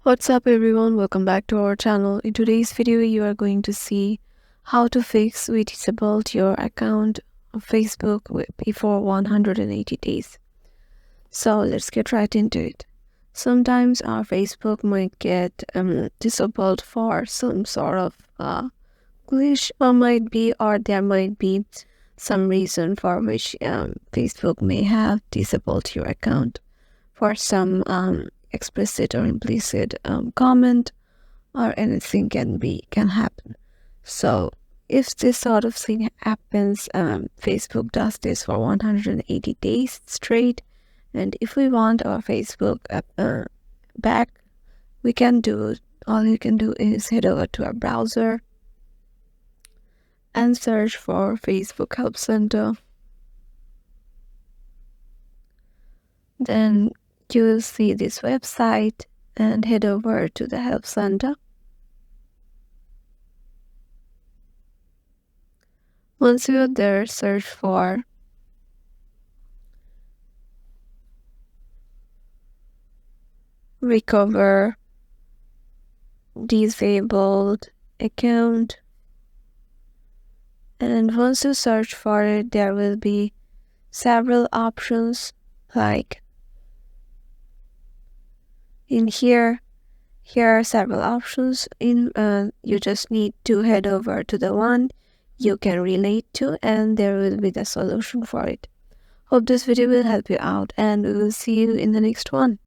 What's up everyone, welcome back to our channel. In today's video you are going to see how to fix we disabled your account on Facebook before 180 days. So let's get right into it. Sometimes our Facebook might get disabled for some sort of glitch, or there might be some reason for which Facebook may have disabled your account for some explicit or implicit comment, or anything can happen. So if this sort of thing happens, Facebook does this for 180 days straight, and if we want our Facebook back, all you can do is head over to our browser and search for Facebook Help Center. Then you will see this website and head over to the Help Center. Once you're there, search for Recover Disabled Account, and once you search for it, there will be several options. Like in here are several options. You just need to head over to the one you can relate to, and there will be the solution for it. Hope this video will help you out, and we will see you in the next one.